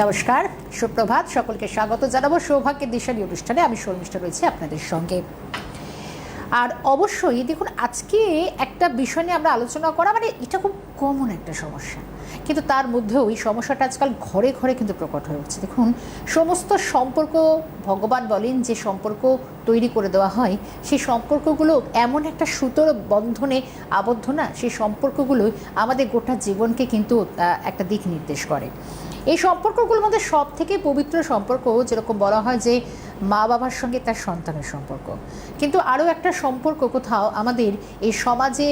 নমস্কার, সুপ্রভাত। সকলকে স্বাগত জানাবো সৌভাগ্যের দিশারি অনুষ্ঠানে। আমি শর্মিষ্ঠা রয়েছি আপনাদের সঙ্গে। আর অবশ্যই দেখুন, আজকে একটা বিষয় নিয়ে আমরা আলোচনা করা, মানে এটা খুব কমন একটা সমস্যা, কিন্তু তার মধ্যেও এই সমস্যাটা আজকাল ঘরে ঘরে কিন্তু প্রকট হয়ে উঠছে। দেখুন, সমস্ত সম্পর্ক ভগবান বলেন যে সম্পর্ক তৈরি করে দেওয়া হয়, সেই সম্পর্কগুলো এমন একটা সুতোর বন্ধনে আবদ্ধ না, সেই সম্পর্কগুলো আমাদের গোটা জীবনকে কিন্তু একটা দিক নির্দেশ করে। এই সম্পর্কগুলোর মধ্যে সব থেকে পবিত্র সম্পর্ক, যেরকম বলা হয় যে মা বাবার সঙ্গে তার সন্তানের সম্পর্ক, কিন্তু আরও একটা সম্পর্ক কোথাও আমাদের এই সমাজে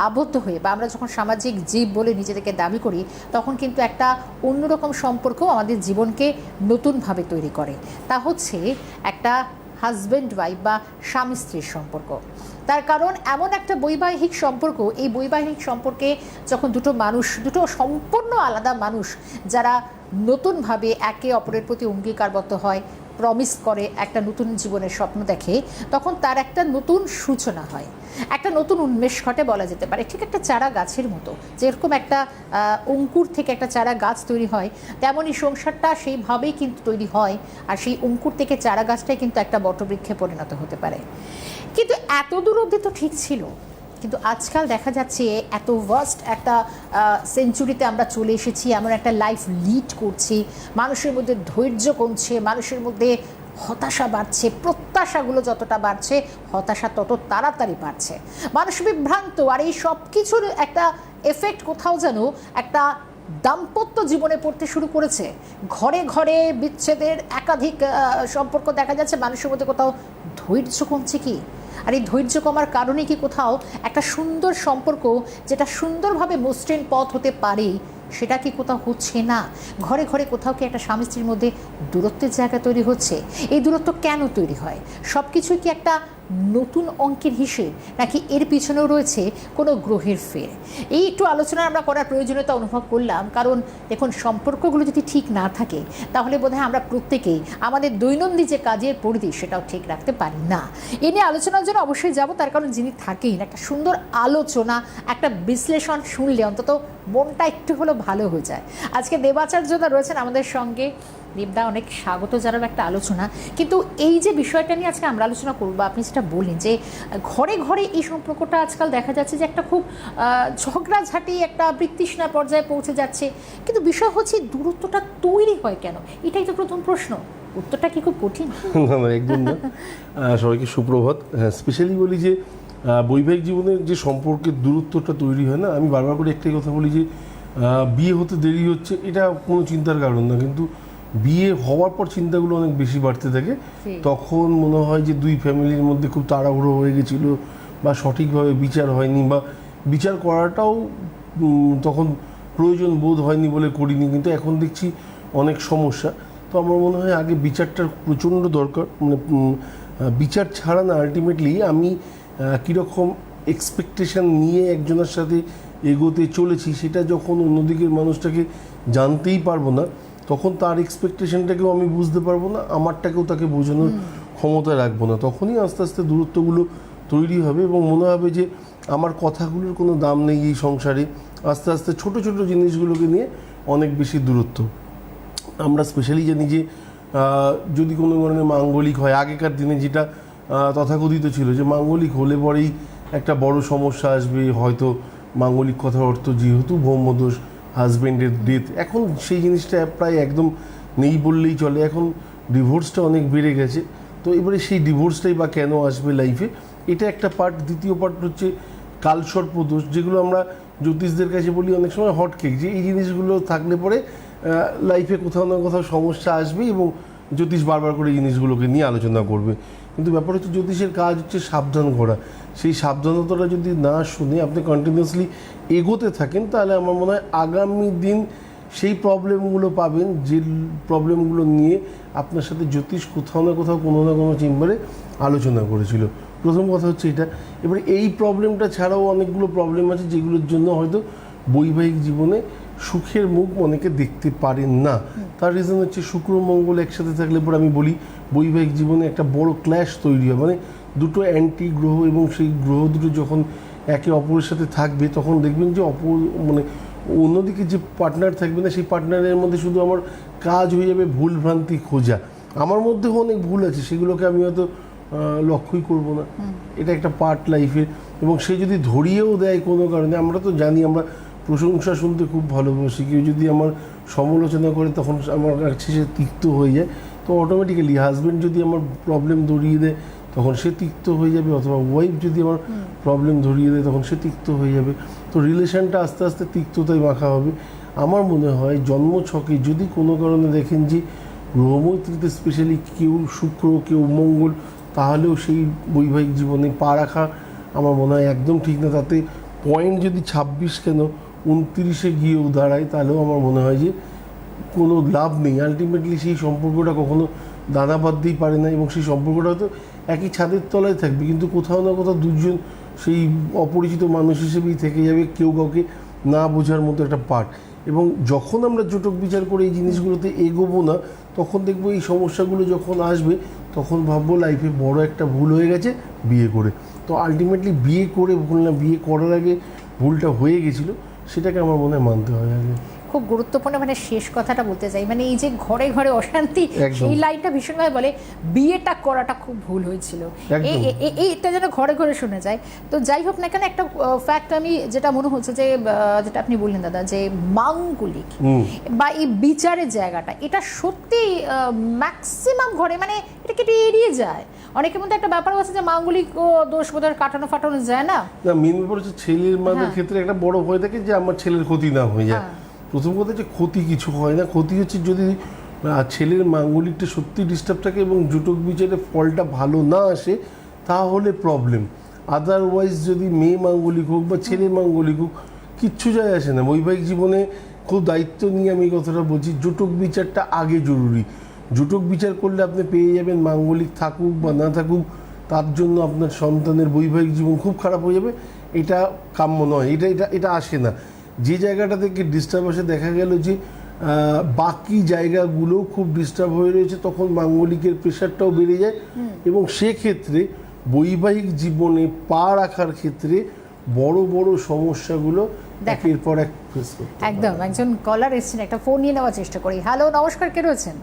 আবদ্ধ হয়ে, বা আমরা যখন সামাজিক জীব বলে নিজেদেরকে দাবি করি, তখন কিন্তু একটা অন্যরকম সম্পর্ক আমাদের জীবনকে নতুনভাবে তৈরি করে। তা হচ্ছে একটা হাজব্যান্ড ওয়াইফ বা স্বামী স্ত্রীর সম্পর্ক। তার কারণ এমন একটা বৈবাহিক সম্পর্ক, এই বৈবাহিক সম্পর্কে যখন দুটো সম্পূর্ণ আলাদা মানুষ যারা নতুনভাবে একে অপরের প্রতি অঙ্গীকারবদ্ধ হয়, প্রমিস করে, একটা নতুন জীবনের স্বপ্ন দেখে, তখন তার একটা নতুন সূচনা হয়, একটা নতুন উন্মেষ ঘটে বলা যেতে পারে। ঠিক একটা চারা গাছের মতো, যেরকম একটা অঙ্কুর থেকে একটা চারা গাছ তৈরি হয়, তেমনই সংসারটা সেইভাবেই কিন্তু তৈরি হয়। আর সেই অঙ্কুর থেকে চারা গাছটাই কিন্তু একটা বটবৃক্ষে পরিণত হতে পারে। কিন্তু এত দূর অবধি তো ঠিক ছিল, কিন্তু আজকাল দেখা যাচ্ছে এত ভাস্ট একটা সেঞ্চুরিতে আমরা চলে এসেছি, এমন একটা লাইফ লিড করছি, মানুষের মধ্যে ধৈর্য কমছে, মানুষের মধ্যে হতাশা বাড়ছে, প্রত্যাশাগুলো যতটা বাড়ছে হতাশা তত তাড়াতাড়ি বাড়ছে, মানুষ বিভ্রান্ত। আর এই সব কিছুর একটা এফেক্ট কোথাও যেন একটা দাম্পত্য জীবনে পড়তে শুরু করেছে। ঘরে ঘরে বিচ্ছেদের একাধিক সম্পর্ক দেখা যাচ্ছে। মানুষের মধ্যে কোথাও ধৈর্য কমছে কি? আর এই ধৈর্য কমার কারণে কি কোথাও একটা সুন্দর সম্পর্ক, যেটা সুন্দরভাবে মসৃণ পথ হতে পারে, সেটা কি কোথাও হচ্ছে না? ঘরে ঘরে কোথাও কি একটা স্বামী স্ত্রীর মধ্যে দূরত্বের জায়গা তৈরি হচ্ছে? এই দূরত্ব কেন তৈরি হয়? সব কিছুই কি একটা নতুন অঙ্কের হিসেব, নাকি এর পিছনেও রয়েছে কোনো গ্রহের ফের? এই একটু আলোচনা আমরা করার প্রয়োজনীয়তা অনুভব করলাম। কারণ দেখুন, সম্পর্কগুলো যদি ঠিক না থাকে, তাহলে বোধহয় আমরা প্রত্যেকেই আমাদের দৈনন্দিন যে কাজের পরিধি, সেটাও ঠিক রাখতে পারি না। এ নিয়ে আলোচনার জন্য অবশ্যই যাব, তার কারণ যিনি থাকেন, একটা সুন্দর আলোচনা, একটা বিশ্লেষণ শুনলে অন্তত মনটা একটু হলেও ভালো হয়ে যায়। আজকে দেবাচার্যদা রয়েছেন আমাদের সঙ্গে। দেবদা, অনেক স্বাগত জানাবো একটা আলোচনা। কিন্তু এই যে বিষয়টা নিয়ে আজকে আমরা আলোচনা করবো, আপনি যেটা বললেন যে ঘরে ঘরে এই সম্পর্কটা আজকাল দেখা যাচ্ছে যে একটা খুব ঝগড়াঝাটি, একটা বিতৃষ্ণা পর্যায়ে পৌঁছে যাচ্ছে। কিন্তু বিষয় হচ্ছে দূরত্বটা তৈরি হয় কেন? এটাই তো প্রথম প্রশ্ন। উত্তরটা কি খুব কঠিন? না, একদম না। সবাইকে সুপ্রভাত। হ্যাঁ, স্পেশালি বলি যে বৈবাহিক জীবনের যে সম্পর্কের দূরত্বটা তৈরি হয় না, আমি বারবার করে একটাই কথা বলি যে বিয়ে হতে দেরি হচ্ছে, এটা কোনো চিন্তার কারণ না। কিন্তু বিয়ে হওয়ার পর চিন্তাগুলো অনেক বেশি বাড়তে থাকে। তখন মনে হয় যে দুই ফ্যামিলির মধ্যে খুব তাড়াহুড়ো হয়ে গেছিলো, বা সঠিকভাবে বিচার হয়নি, বা বিচার করাটাও তখন প্রয়োজন বোধ হয়নি বলে করিনি। কিন্তু এখন দেখছি অনেক সমস্যা। তো আমার মনে হয় আগে বিচারটার প্রচণ্ড দরকার। মানে বিচার ছাড়া না, আলটিমেটলি আমি কীরকম এক্সপেকটেশন নিয়ে একজনের সাথে এগোতে চলেছি, সেটা যখন অন্যদিকের মানুষটাকে জানতেই পারবো না, তখন তার এক্সপেকটেশনটাকেও আমি বুঝতে পারবো না, আমারটাকেও তাকে বোঝানোর ক্ষমতা রাখবো না। তখনই আস্তে আস্তে দূরত্বগুলো তৈরি হবে এবং মনে হবে যে আমার কথাগুলোর কোনো দাম নেই এই সংসারে। আস্তে আস্তে ছোট ছোট জিনিসগুলোকে নিয়ে অনেক বেশি দূরত্ব। আমরা স্পেশালি জানি যে যদি কোনো ধরনের মাঙ্গলিক হয়, আগেকার দিনে যেটা তথাকথিত ছিল যে মাঙ্গলিক হলে পরেই একটা বড় সমস্যা আসবে, হয়তো মাঙ্গলিক কথার অর্থ যেহেতু ব্রহ্মদোষ, হাজব্যান্ডের ডেথ। এখন সেই জিনিসটা প্রায় একদম নেই বললেই চলে। এখন ডিভোর্সটা অনেক বেড়ে গেছে। তো এবারে সেই ডিভোর্সটাই বা কেন আসবে লাইফে, এটা একটা পার্ট। দ্বিতীয় পার্ট হচ্ছে কালসর্প দোষ, যেগুলো আমরা জ্যোতিষদের কাছে বলি অনেক সময় হটকেক, যে এই জিনিসগুলো থাকলে পরে লাইফে কোথাও না কোথাও সমস্যা আসবে, এবং জ্যোতিষ বারবার করে এই জিনিসগুলোকে নিয়ে আলোচনা করবে। কিন্তু ব্যাপার হচ্ছে জ্যোতিষের কাজ হচ্ছে সাবধান করা। সেই সাবধানতাটা যদি না শুনে আপনি কন্টিনিউয়াসলি এগোতে থাকেন, তাহলে আমার মনে হয় আগামী দিন সেই প্রবলেমগুলো পাবেন, যে প্রবলেমগুলো নিয়ে আপনার সাথে জ্যোতিষ কোথাও না কোথাও কোনো না কোনো চেম্বারে আলোচনা করেছিল। প্রথম কথা হচ্ছে এটা। এবারে এই প্রবলেমটা ছাড়াও অনেকগুলো প্রবলেম আছে, যেগুলোর জন্য হয়তো বৈবাহিক জীবনে সুখের মুখ অনেকে দেখতে পারেন না। তার রিজন হচ্ছে শুক্র মঙ্গল একসাথে থাকলে পর আমি বলি বৈবাহিক জীবনে একটা বড় ক্ল্যাশ তৈরি হয়। মানে দুটো অ্যান্টি গ্রহ, এবং সেই গ্রহ দুটো যখন একে অপরের সাথে থাকবে, তখন দেখবেন যে অন্যদিকে যে পার্টনার থাকবে না সেই পার্টনারের মধ্যে শুধু আমার কাজ হয়ে যাবে ভুল ভ্রান্তি খোঁজা। আমার মধ্যেও অনেক ভুল আছে, সেগুলোকে আমি হয়তো লক্ষ্যই করব না। এটা একটা পার্ট লাইফের, এবং সে যদি ধরিয়েও দেয় কোনো কারণে, আমরা তো জানি আমরা প্রশংসা শুনতে খুব ভালোবাসি, কেউ যদি আমার সমালোচনা করে তখন আমার কাছে সে তিক্ত হয়ে যায়। তো অটোমেটিক্যালি হাজব্যান্ড যদি আমার প্রবলেম ধরিয়ে দেয় তখন সে তিক্ত হয়ে যাবে, অথবা ওয়াইফ যদি আমার প্রবলেম ধরিয়ে দেয় তখন সে তিক্ত হয়ে যাবে। তো রিলেশনটা আস্তে আস্তে তিক্ততায় মাখা হবে। আমার মনে হয় জন্মছকে যদি কোনো কারণে দেখেন যে গ্রহমৈত্রীতে স্পেশালি কেউ শুক্র কেউ মঙ্গল, তাহলেও সেই বৈবাহিক জীবনে পা রাখা আমার মনে হয় একদম ঠিক না। তাতে পয়েন্ট যদি 26 কেন 29-এ গিয়েও দাঁড়ায়, তাহলেও আমার মনে হয় যে কোনো লাভ নেই। আলটিমেটলি সেই সম্পর্কটা কখনো দানা বাঁধতেই পারে না, এবং সেই সম্পর্কটা হয়তো একই ছাদের তলায় থাকবে, কিন্তু কোথাও না কোথাও দুজন সেই অপরিচিত মানুষ হিসেবেই থেকে যাবে, কেউ কাউকে না বোঝার মতো একটা পার্ট। এবং যখন আমরা জোটক বিচার করে এই জিনিসগুলোতে এগোবো না, তখন দেখবো এই সমস্যাগুলো যখন আসবে তখন ভাববো লাইফে বড় একটা ভুল হয়ে গেছে বিয়ে করে। তো আলটিমেটলি বিয়ে করে ভুল না, বিয়ে করার আগে ভুলটা হয়ে গেছিলো, সেটাকে আমার মনে হয় মানতে হয় আগে। খুব গুরুত্বপূর্ণ, মানে শেষ কথাটা বলতে চাই, মানে এই যে ঘরে ঘরে অশান্তি, একদম। সেই লাইনটা ভীষণভাবে বলে বিয়েটা করাটা খুব ভুল হয়েছিল, একদম। এটা যেন ঘরে ঘরে শোনা যায়। তো যাই হোক না কেন, একটা ফ্যাক্ট আমি যেটা মনে হচ্ছে যে যেটা আপনি বললেন দাদা, যে মাঙ্গলিক বা এই বিচারের জায়গাটা, এটা সত্যি ম্যাক্সিমাম ঘরে মানে এটা কেটে এড়িয়ে যায়। অনেকের মধ্যে একটা ব্যাপার আছে যে মাঙ্গলিক দোষ বোধহয় কাটানো ফাটানো যায় না। না, মেন ব্যাপার হচ্ছে ছেলের মাদের ক্ষেত্রে একটা বড় ভয় থাকে যে আমার ছেলের ক্ষতি না হয়ে যায়। প্রথম কথা যে ক্ষতি কিছু হয় না, ক্ষতি হচ্ছে যদি ছেলের মাঙ্গলিকটা সত্যি ডিস্টার্ব থাকে এবং জুটক বিচারে ফলটা ভালো না আসে, তাহলে প্রবলেম। আদারওয়াইজ যদি মেয়ে মাঙ্গলিক হোক বা ছেলে মাঙ্গলিক হোক, কিচ্ছু যায় আসে না। বৈবাহিক জীবনে খুব দায়িত্ব নিয়ে আমি এই কথাটা বলছি, জুটক বিচারটা আগে জরুরি। জুটক বিচার করলে আপনি পেয়ে যাবেন, মাঙ্গলিক থাকুক বা না থাকুক, তার জন্য আপনার সন্তানের বৈবাহিক জীবন খুব খারাপ হয়ে যাবে। এটা কাম্য নয়, এটা এটা এটা আসে না। যে জায়গাটা থেকে ডিস্টার্ব আসে, দেখা গেল যে বাকি জায়গাগুলোও খুব ডিস্টার্ব হয়ে রয়েছে, তখন মাঙ্গলিকের প্রেশারটাও বেড়ে যায়, এবং সেক্ষেত্রে বৈবাহিক জীবনে পা রাখার ক্ষেত্রে বড় বড় সমস্যাগুলো একের পর এক ফেস করতে হয়। একদম। একজন কলার এসেছেন, একটা ফোন নিয়ে নেওয়ার চেষ্টা করি। হ্যালো, নমস্কার, কে রয়েছেন?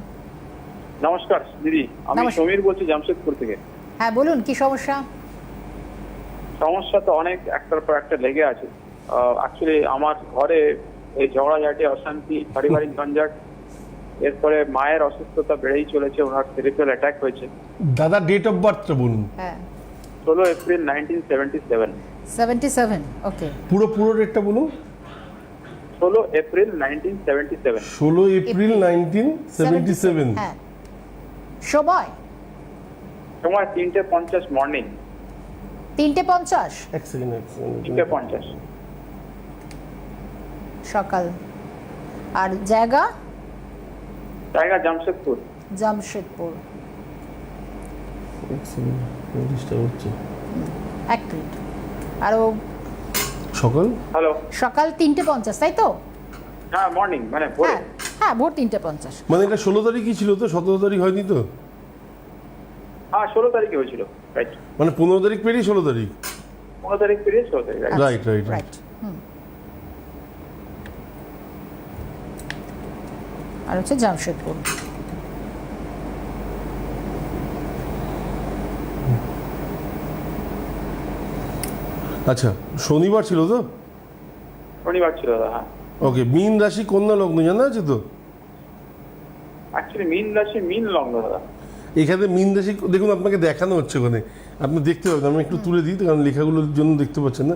নমস্কার দিদি, আমি নমস্কার। সমীর বলছি জামশেদপুর থেকে। হ্যাঁ বলুন, কি সমস্যা? সমস্যা তো অনেক, একটার পর একটা লেগে আছে। অ্যাকচুয়ালি আমার ঘরে এই ঝগড়াঝাটি, অশান্তি, পারিবারিক ঝঞ্ঝাট, এরপরে মায়ের অসুস্থতা বেড়েই চলেছে, ওনার সেরিব্রাল অ্যাটাক হয়েছে। দাদা ডেট অফ বার্থটা বলুন। হ্যাঁ, 16 এপ্রিল 1977। 77, ওকে। পুরো ডেটটা বলুন। 16 এপ্রিল 1977। 16 এপ্রিল 1977। হ্যাঁ। সময়? সময় 3:50 মর্নিং। 3:50 এক সেকেন্ড 3:50 সকাল। আর জায়গা? জায়গা জামশেদপুর। জামশেদপুর। ডিস্টার্ব হচ্ছে। এক মিনিট। আরও সকাল হ্যালো। সকাল 3:50, তাই তো? হ্যাঁ, মর্নিং মানে ভোরে। হ্যাঁ হ্যাঁ, ভোর 3:50। মানে এটা 16 তারিখই ছিল তো, 17 তারিখ হয়নি তো? হ্যাঁ, 16 তারিখে হয়েছিল, রাইট। মানে 15 তারিখ পেরিয়ে 16 তারিখ। 15 তারিখ পেরিয়ে 16 তারিখ, right. Right right right. Right. আর হচ্ছে জামশেদপুর। আচ্ছা, শনিবার ছিল তো? শনিবার ছিল দাদা, হ্যাঁ। ওকে, মীন রাশি কন্যা লগ্ন জানা আছে তো? অ্যাকচুয়ালি মীন রাশি, মীন লগ্ন দাদা। এখানে মীন রাশি দেখুন, আপনাকে দেখানো হচ্ছে ওখানে, আপনি দেখতে পাবেন। আমি একটু তুলে দিই, কারণ লেখাগুলোর জন্য দেখতে পাচ্ছেন না।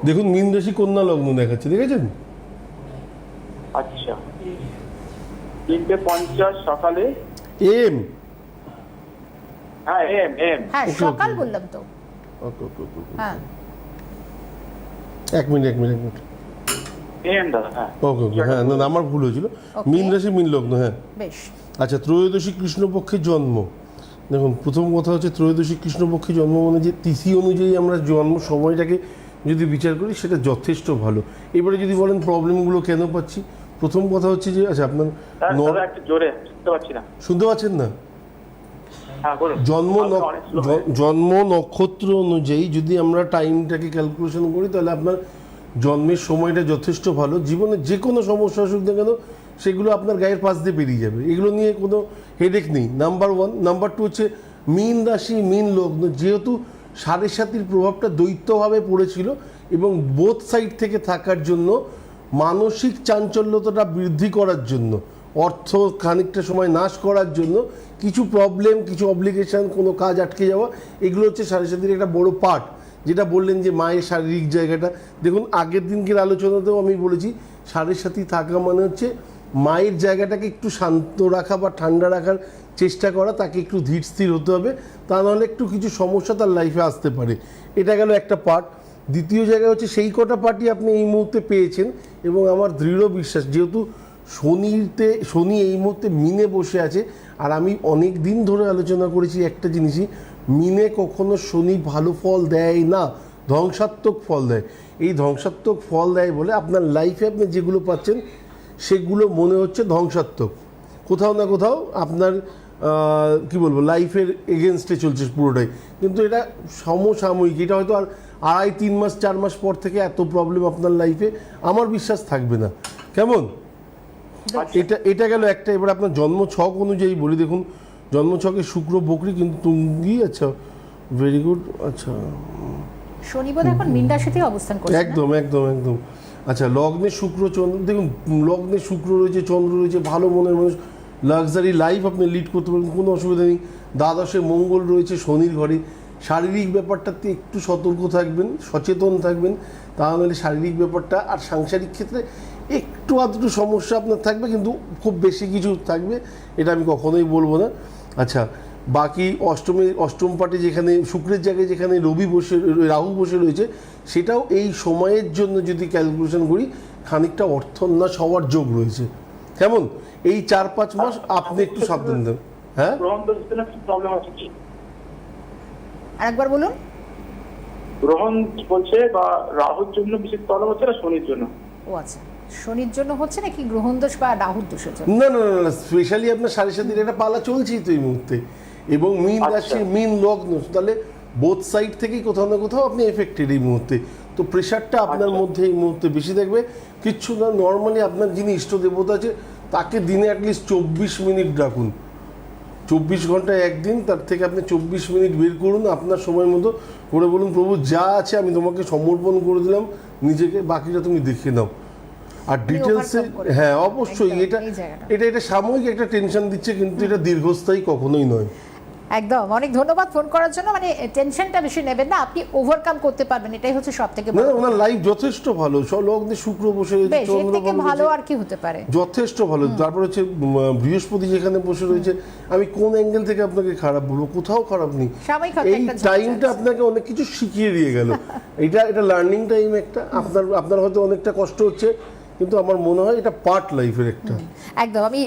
দেখুন, মীন রাশি কন্যা লগ্ন দেখাচ্ছে, দেখেছেন? আচ্ছা, 3:50 সকালে। এম। হ্যাঁ, এম এম। হ্যাঁ, Okay, সকাল okay. বললাম তো। ওকে ওকে ওকে। হ্যাঁ, এক মিনিট এম দাদা, হ্যাঁ। ওকে ওকে। হ্যাঁ, না আমার ভুল হয়েছিল। Okay. মীন রাশি মীন লগ্ন, হ্যাঁ। বেশ। আচ্ছা, ত্রয়োদশী কৃষ্ণপক্ষের জন্ম। দেখুন, প্রথম কথা হচ্ছে ত্রয়োদশী কৃষ্ণপক্ষে জন্ম মানে যে তিথি অনুযায়ী আমরা জন্ম সময়টাকে যদি বিচার করি, সেটা যথেষ্ট ভালো। এবারে যদি বলেন প্রবলেমগুলো কেন পাচ্ছি, প্রথম কথা হচ্ছে যে আচ্ছা আপনার দাদা একটু জোরে শুনতে পাচ্ছি না। শুনতে পাচ্ছেন না? হ্যাঁ, বলুন। জন্ম নক্ষত্র অনুযায়ী যদি আমরা টাইমটাকে ক্যালকুলেশন করি, তাহলে আপনার জন্মের সময়টা যথেষ্ট ভালো, জীবনে যে কোনো সমস্যা আসুক না কেন সেগুলো আপনার গায়ের পাশ দিয়ে বেরিয়ে যাবে, এগুলো নিয়ে কোনো হেডেক নেই। নাম্বার 1। নাম্বার 2 হচ্ছে মীন রাশি মীন লগ্ন, যেহেতু 7.5 প্রভাবটা দ্বৈতভাবে পড়েছিল এবং বোথ সাইড থেকে থাকার জন্য মানসিক চাঞ্চল্যতাটা বৃদ্ধি করার জন্য, অর্থ খানিকটা সময় নাশ করার জন্য, কিছু প্রবলেম, কিছু অব্লিগেশন, কোনো কাজ আটকে যাওয়া, এগুলো হচ্ছে 7.5 একটা বড় পার্ট। যেটা বললেন যে মায়ের শারীরিক জায়গাটা, দেখুন আগের দিনকের আলোচনাতেও আমি বলেছি 7.5 থাকা মানে হচ্ছে মায়ের জায়গাটাকে একটু শান্ত রাখা বা ঠান্ডা রাখার চেষ্টা করা, তাকে একটু ধীর স্থির হতে হবে, তা নাহলে একটু কিছু সমস্যা তার লাইফে আসতে পারে। এটা গেল একটা পার্ট। দ্বিতীয় জায়গায় হচ্ছে সেই কটা পার্টি আপনি এই মুহূর্তে পেয়েছেন এবং আমার দৃঢ় বিশ্বাস, যেহেতু শনি এই মুহূর্তে মিনে বসে আছে, আর আমি অনেক দিন ধরে আলোচনা করেছি একটা জিনিসই, মিনে কখনো শনি ভালো ফল দেয় না, ধ্বংসাত্মক ফল দেয়। এই ধ্বংসাত্মক ফল দেয় বলে আপনার লাইফে আপনি যেগুলো পাচ্ছেন সেগুলো মনে হচ্ছে ধ্বংসাত্মক, কোথাও না কোথাও আপনার কি বলবো লাইফের এগেনস্টে চলছে পুরোটাই, কিন্তু এটা সমসাময়িক। এটা হয়তো আর 2.5-3 মাস 4 মাস পর থেকে এত প্রবলেম আপনার লাইফে আমার বিশ্বাস থাকবে না। কেমন? এটা গেল একটা। এবার আপনার জন্ম ছক অনুযায়ী বলি, দেখুন জন্ম ছকে শুক্র বকরি কিন্তু তুঙ্গি, আচ্ছা ভেরি গুড। আচ্ছা শনি বোধহয় এখন মীন রাশিতে অবস্থান করছে, একদম একদম একদম। আচ্ছা লগ্নে শুক্র চন্দ্র, দেখুন লগ্নে শুক্র রয়েছে, চন্দ্র রয়েছে, ভালো মনের মানুষ, লাক্সারি লাইফ আপনি লিড করতে পারবেন, কোনো অসুবিধা নেই। দ্বাদশে মঙ্গল রয়েছে শনির ঘরে, শারীরিক ব্যাপারটাতে একটু সতর্ক থাকবেন, সচেতন থাকবেন, তাহলে শারীরিক ব্যাপারটা আর সাংসারিক ক্ষেত্রে একটু আধটু সমস্যা আপনার থাকবে, কিন্তু খুব বেশি কিছু থাকবে এটা আমি কখনোই বলবো না। আচ্ছা বাকি অষ্টম পাটে যেখানে শুক্রের জায়গায় যেখানে রাহু বসে রয়েছে, সেটাও এই সময়ের জন্য যদি ক্যালকুলেশন করি খানিকটা অর্থন্যাস হওয়ার যোগ রয়েছে। কেমন? এই 4-5 মাস আপনি একটু সাবধান দেন। হ্যাঁ প্রবলেম আছে কি আরেকবার বলুন। গ্রহণ বলছে বা রাহুর জন্য বিশেষ প্রবলেম হচ্ছে না শনির জন্য? ও আচ্ছা, শনির জন্য হচ্ছে নাকি গ্রহণ দোষ বা রাহুর দোষের জন্য? না না না, স্পেশালি আপনার 7.5 একটা পালা চলছেই তো এই মুহূর্তে, এবং মীন রাশি মীন লগ্ন, তাহলে বোথ সাইড থেকেই কোথাও না কোথাও আপনি এফেক্টেড এই মুহূর্তে। তো প্রেশারটা আপনার মধ্যে এই মুহূর্তে বেশি থাকবে। কিচ্ছু না, নর্মালি আপনার যিনি ইষ্ট দেবতা আছে তাকে দিনে অ্যাটলিস্ট 24 মিনিট ডাকুন, 24 ঘন্টায় একদিন, তার থেকে আপনি 24 মিনিট বের করুন আপনার সময় মতো করে, বলুন প্রভু যা আছে আমি তোমাকে সমর্পণ করে দিলাম নিজেকে, বাকিটা তুমি দেখে নাও। আর ডিটেলসে হ্যাঁ অবশ্যই এটা সাময়িক একটা টেনশন দিচ্ছে, কিন্তু এটা দীর্ঘস্থায়ী কখনোই নয়। একদম, অনেক ধন্যবাদ ফোন করার জন্য। মানে টেনশনটা বেশি নেবেন না, আপনি ওভারকাম করতে পারবেন, এটাই হচ্ছে সবথেকে বড়। ওনার লাইফ যথেষ্ট ভালো, লগ্নে শুক্র বসে রয়েছে, চন্দ্র ভালো আর কি হতে পারে, যথেষ্ট ভালো। তারপর হচ্ছে বৃহস্পতি যেখানে বসে রয়েছে, আমি কোন অ্যাঙ্গেল থেকে আপনাকে খারাপ বলবো? কোথাও খারাপ নেই। এই টাইমটা আপনাকে অনেক কিছু শিখিয়ে দিয়ে গেল। এটা লার্নিং টাইম একটা। আপনার হয়তো অনেকটা কষ্ট হচ্ছে, কিন্তু আমার মনে হয় এটা পার্ট লাইফের একটা। একদম। আমি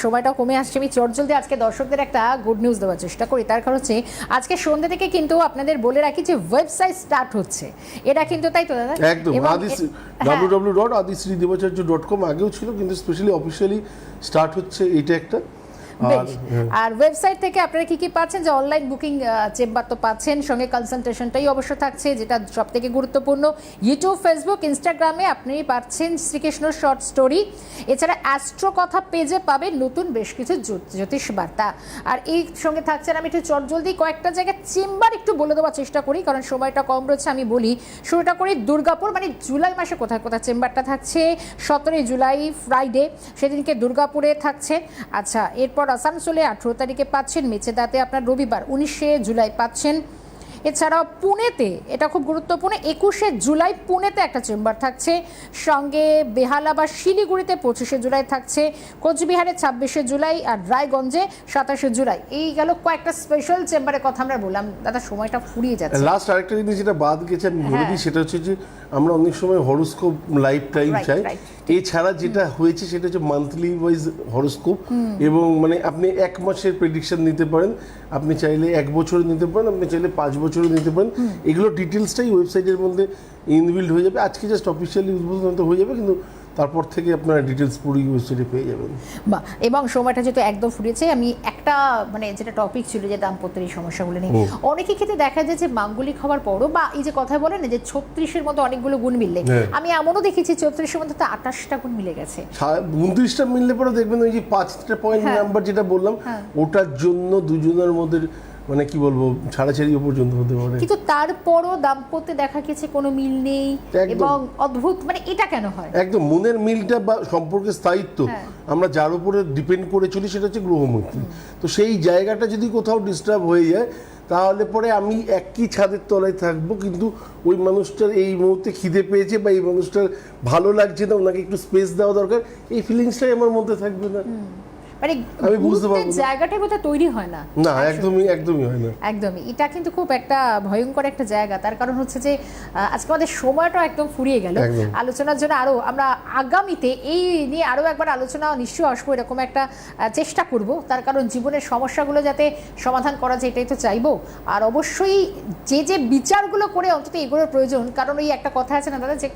সময়টা কমে আসছে, আমি চটজলদি আজকে দর্শকদের একটা গুড নিউজ দেওয়ার চেষ্টা করি। তার কারণ হচ্ছে আজকে সন্ধ্যে থেকে কিন্তু আপনাদের বলে রাখি যে ওয়েবসাইট স্টার্ট হচ্ছে, এটা কিন্তু তাই তো দাদা? একদম, www.adisridevacharyya.com আগেও ছিল, কিন্তু স্পেশালি অফিসিয়ালি স্টার্ট হচ্ছে এটা একটা। আর ওয়েবসাইট থেকে আপনারা কি কি পাচ্ছেন, যে অনলাইন বুকিং চেম্বার তো পাচ্ছেন, সঙ্গে কনসালটেশনটাই অবশ্য থাকছে, যেটা সব থেকে গুরুত্বপূর্ণ। ইউটিউব, ফেসবুক, ইনস্টাগ্রামে আপনি পাচ্ছেন শ্রীকৃষ্ণ শর্ট স্টোরি, এছাড়া অ্যাস্ট্রো কথা পেজে পাবেন নতুন বেশ কিছু জ্যোতিষ বার্তা। আর এই সঙ্গে থাকছেন, আমি একটু চটজলদি কয়েকটা জায়গায় চেম্বার একটু বলে দেওয়ার চেষ্টা করি, কারণ সময়টা কম রয়েছে। আমি বলি শুরুটা করি দুর্গাপুর, মানে জুলাই মাসে কোথায় কোথায় চেম্বারটা থাকছে। 17 জুলাই ফ্রাইডে, সেদিনকে দুর্গাপুরে থাকছে। আচ্ছা, এরপর আসানসোলে 18 তারিখে পাচ্ছেন, মেচেদাতে আপনার রবিবার 19 জুলাই পাচ্ছেন। এছাড়াও পুনেতে, এটা খুব গুরুত্বপূর্ণ, 21 জুলাই পুনেতে একটা চেম্বার থাকছে, সঙ্গে বেহালা বা শিলিগুড়িতে 25 জুলাই থাকছে, কোচবিহারে 26 জুলাই, আর রায়গঞ্জে 27 জুলাই। এই গেল কয়েকটা স্পেশাল চেম্বারের কথা আমরা বললাম। দাদা সময়টা ফুরিয়ে যাচ্ছে। লাস্ট আরেকটা জিনিস যেটা বাদ গেছে আমি বলে দিই, সেটা হচ্ছে যে আমরা অনেক সময় হরোস্কোপ লাইফ টাইম চাই, এছাড়া যেটা হয়েছে সেটা হচ্ছে মান্থলি ওয়াইজ হরোস্কোপ, এবং মানে আপনি 1 মাসের প্রেডিকশন নিতে পারেন, আপনি চাইলে 1 বছরে নিতে পারেন, আপনি চাইলে 5 বছরে নিতে পারেন। এগুলো ডিটেলসটাই ওয়েবসাইটের মধ্যে ইনবিল্ড হয়ে যাবে। আজকে জাস্ট অফিসিয়ালি উদ্বোধন তো হয়ে যাবে, কিন্তু তারপর থেকে আপনারা ডিটেলস পুরো ওয়েবসাইটে পেয়ে যাবেন। বা এবং সময়টা যেহেতু একদম ফুরিয়েছে, আমি একটা মানে যেটা টপিক ছিল যে দাম্পত্যের এই সমস্যাগুলো নিয়ে, অনেকের ক্ষেত্রে দেখা যায় যে মাঙ্গলিক হওয়ার পরও বা এই যে কথা বলেন না যে 36-এর মতো অনেকগুলো গুণ মিললে, আমি এমনও দেখেছি 34-এর মধ্যে তো 28টা গুণ মিলে গেছে। 29টা মিললে পরে দেখবেন ওই যে 5টা পয়েন্ট নাম্বার যেটা বললাম, ওটার জন্য দুজনের মধ্যে মানে কি বলবো ছাড়াছাড়ি পর্যন্ত হতে পারে। কিন্তু তারপরও দাম্পত্যে দেখা গেছে কোনো মিল নেই এবং অদ্ভুত, মানে এটা কেন হয়? একদম মনের মিলটা বা সম্পর্কের স্থায়িত্ব আমরা যার উপরে ডিপেন্ড করে চলি সেটা হচ্ছে গ্রহমৈত্রী। তো সেই জায়গাটা যদি কোথাও ডিস্টার্ব হয়ে যায় তাহলে পরে আমি একই ছাদের তলায় থাকবো, কিন্তু ওই মানুষটার এই মুহূর্তে খিদে পেয়েছে বা এই মানুষটার ভালো লাগছে না, ওনাকে একটু স্পেস দেওয়া দরকার, এই ফিলিংসটাই আমার মধ্যে থাকবে না। মানে আমি বুঝতে পারবো না, জায়গাটা বোধহয় তৈরি হয় না। না একদমই হয় না। একদমই, এটা কিন্তু খুব একটা ভয়ঙ্কর একটা জায়গা। তার কারণ হচ্ছে যে আজকে আমাদের সময়টা একদম ফুরিয়ে গেল। আলোচনার জন্য আরো আমরা আগামীতে এই নিয়ে আরো একবার আলোচনা নিশ্চয়ই আসবো, এরকম একটা চেষ্টা করব। তার কারণ জীবনের সমস্যাগুলো যাতে সমাধান করা যায় এটাই তো চাইবো। আর অবশ্যই যে বিচারগুলো করে অন্তত এগুলোর প্রয়োজন, কারণ ওই একটা কথা আছে না দাদা, যে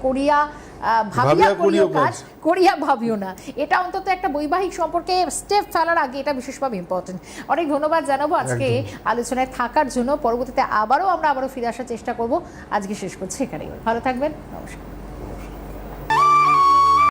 ভাবিয়া করিও কাজ, করিয়া ভাবিও না। এটা অন্তত একটা বৈবাহিক সম্পর্কে স্টেপ ফেলার আগে এটা বিশেষভাবে ইম্পর্টেন্ট। অনেক ধন্যবাদ জানাবো আজকে আলোচনায় থাকার জন্য। পরবর্তীতে আবারও ফিরে আসার চেষ্টা করব। আজকে শেষ করছি এখানেই। ভালো থাকবেন, নমস্কার।